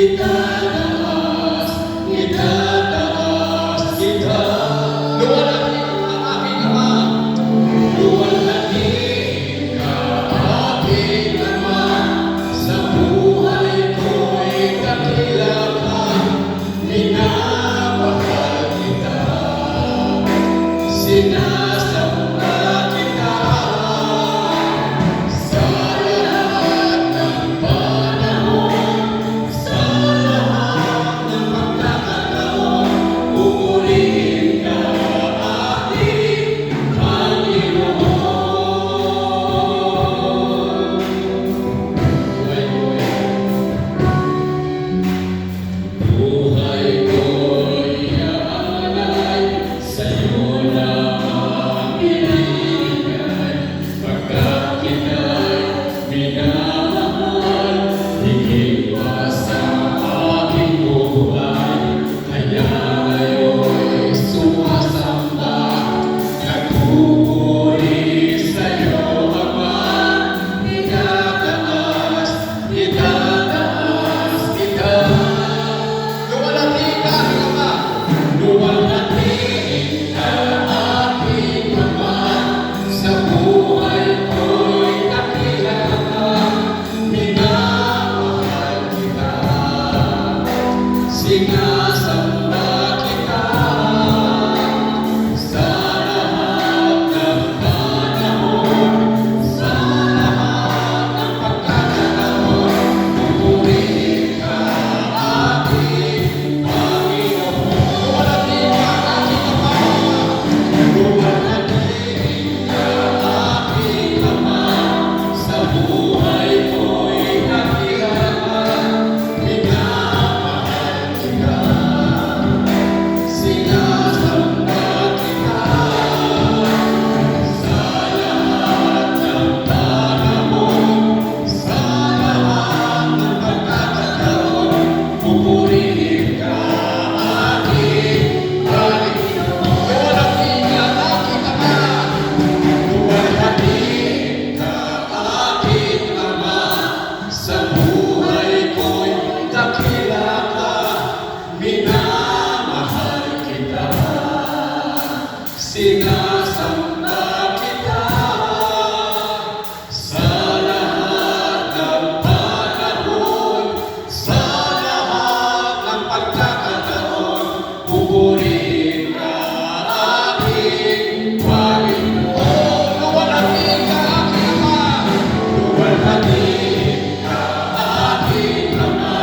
itataas, itataas kita. Luwalhati ka, aking Ama. Luwalhati ka, aking Ama. Sa buhay ko'y dakila ka, minamahal kita. Sinasamba kita sa lahat ng panahon, sa lahat ng pagkakataon. Pupurihin ka, aking Panginoon. Buhay ko'y aalay, sa'yo lamang ibigay. Pagkat kita'y minamahal, higit pa sa aking buhay. Kaya ngayon'y sumasamba, nagpupuri sa'yo, Ama. Itataas, itataas kita. Luwalhati ka, aking Ama. Luwalhati ka, aking Ama. Sa buhay ko'y dakila ka, minamahal kita. Sinasamba kita sa lahat ng panahon, sa lahat ng pagkakataon. Pupurihin ka, aking Panginoon. Luwalhati ka, aking Ama. Luwalhati ka, aking Ama. Sa buhay ko'y dakila ka, minamahal kita. Sinasamba kita sa lahat ng panahon, sa lahat ng pagkakataon. Pupurihin ka, aking Panginoon. Luwalhati ka, aking Ama. Luwalhati ka, aking Ama. Sa buhay ko'y dakila ka, minamahal kita. Sinasamba kita sa lahat ng panahon, sa lahat ng pagkakataon. Pupurihin ka, aking Panginoon. Luwalhati ka, aking Ama. Luwalhati ka, aking Ama.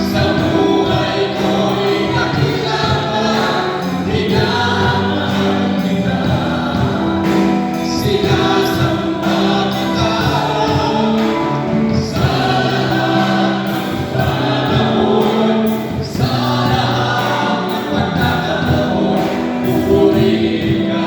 Sa buhay ko'y dakila ka, minamahal kita. Sinasamba kita sa lahat ng panahon, sa lahat ng pagkakataon. Pupurihin ka,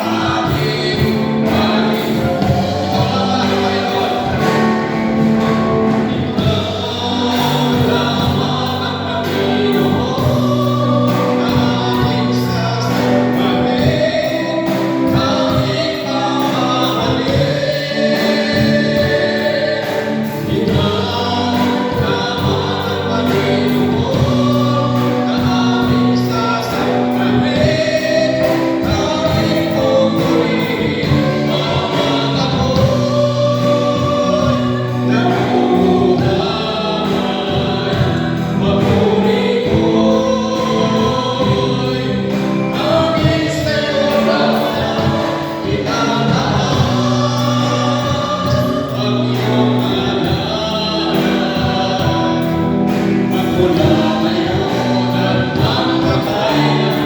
aking Panginoon. Ikaw lamang, Panginoon. Ikaw lamang ang Panginoon, aking sasambahin, aking mamahalin. Ikaw lamang ang Panginoon, aking sasambahin, aking pupurihin. Mga apoy na buhay, mapuri ko'y aking sa'yo lamang itataas. Ang iyong ngalan, magmula ngayon at magpakailanman.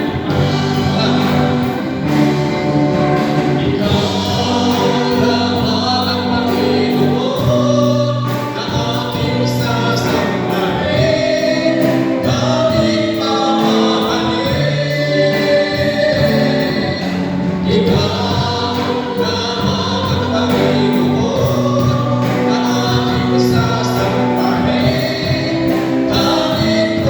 Ikaw lamang ang Panginoon na aking sasambahin, aking mamahalin. Ikaw lamang ang Panginoon na aking sasambahin, aking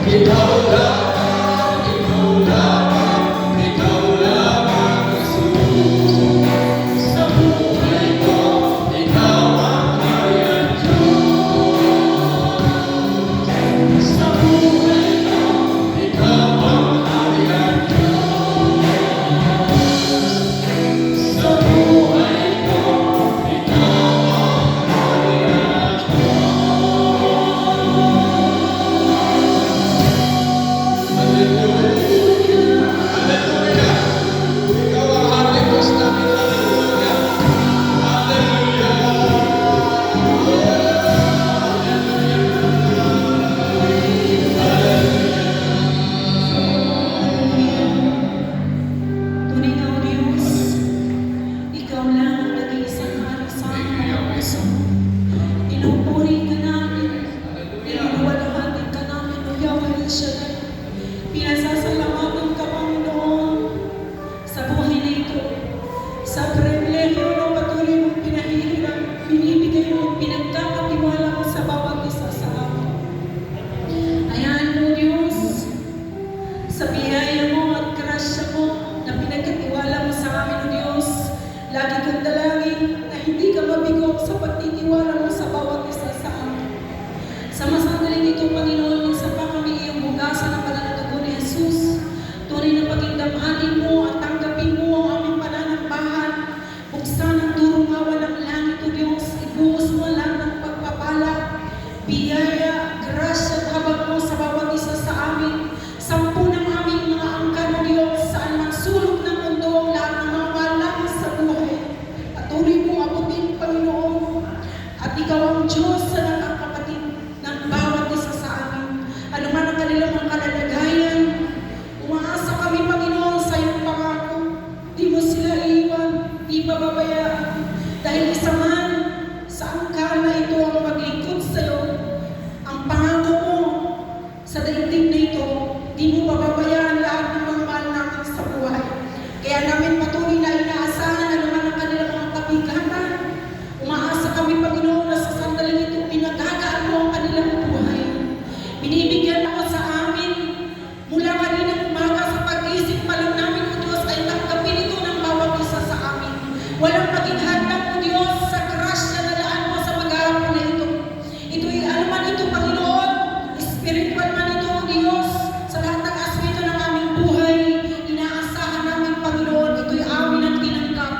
Ikaw lamang, ikaw lamang, ikaw lamang Jesus. Sa buhay ko, ikaw ang hari at Diyos. Sa buhay ko, ikaw ang hari at Diyos. Sa buhay ko, ikaw ang hari at Hallelujah. Hallelujah. Ikaw ang hari Diyos namin. Hallelujah. Tunay na, O Diyos, Ikaw lang ang nag-iisang hari sa aming puso. Pinupuri ka namin, pinuluwalhati ka namin, O Yahweh El Shaddai. Pinasasalamatan ka, Panginoon, sa buhay na ito, sa pribilehyo na patuloy mong pinahihirap, binibigay mo, pinagkakatiwala mo sa bawat isa sa amin. Ayan, O Diyos, sa biyaya mo at grasya mo na pinagkatiwala mo sa amin, O Diyos, lagi kong dalangin na hindi ka mabigo sa pagtitiwala mo sa bawat isa sa amin. Sa masandaling ito, Panginoon, sa pa kami iyong hugasan ng banal na dugo ni Jesus, tunay na pagindamanin mo at tanggapin mo ang aming pananambahan. Buksan ang durong awa ng langit, O Diyos, ibuhos mo lahat ng pagpapala, biyaya, grasya at habag mo sa bawat isa sa amin. Sampu ng aming mga angkan, O Diyos, saan man sulok ng mundo ang lahat ng mga mahal namin sa buhay. Patuloy mong abutin, Panginoon, at Ikaw ang Diyos sa nakakapatid ng bawat isa sa amin. Ano man ang kanilang mga kalalagayan, umaasa kami, Panginoon, sa iyong pangako. Di mo sila iwan, di pababayaan. Dahil isa man sa angkan na ito ang maglingkod sa iyo, ang pangako mo sa daigdig na ito, di mo pababayaan lahat ng mga mahal namin sa buhay. Kaya namin patuloy na inaasahan ano man ang kanilang mga kabigatan. Umaasa kami, Panginoon, na sa sandaling ito, pinagagaan mo ang kanilang buhay. Binibigyan ako sa amin, mula kaninang umaga sa pag-isip pa lang namin, O Diyos, ay tanggapin ito ng bawat isa sa amin. Walang maging handang, O Diyos, sa grasya na laan mo sa mag-aaraw na ito. Ito'y ano man ito, Panginoon, spiritual man ito, O Diyos, sa lahat ng aspeto ng aming buhay, inaasahan namin, Panginoon, ito'y amin ang tinanggap.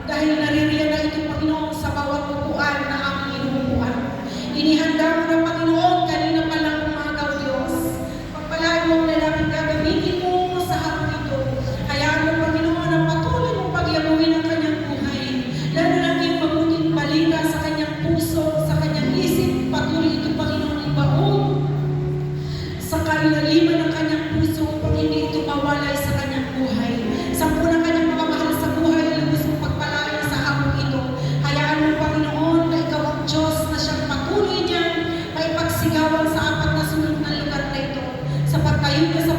Dahil naririyan na ito, Panginoon, sa bawat upuan na aming inuupuan. Inihanda mo na, Panginoon, kanina pa lang umaga, O Diyos. Pagpalain mo ang lalapit gagamitin mo sa hapon ito. Hayaan mo, Panginoon, ang patuloy mong pagyabuhin ang kanyang buhay. Lalo na yung mabuting balita sa kanyang puso, sa kanyang isip. Patuloy ito, Panginoon, ibaon sa kailaliman ng kanyang puso upang hindi ito mawalay sa kanyang buhay. Sampu ng kanyang mga mahal sa buhay, lubos mong pagpalain sa hapon ito. Hayaan mo, Panginoon, na ikaw ang Diyos na siyang patuloy niyang maipagsigawan sa apat na sunod na lugar na ito. Sa pagtayo niya sa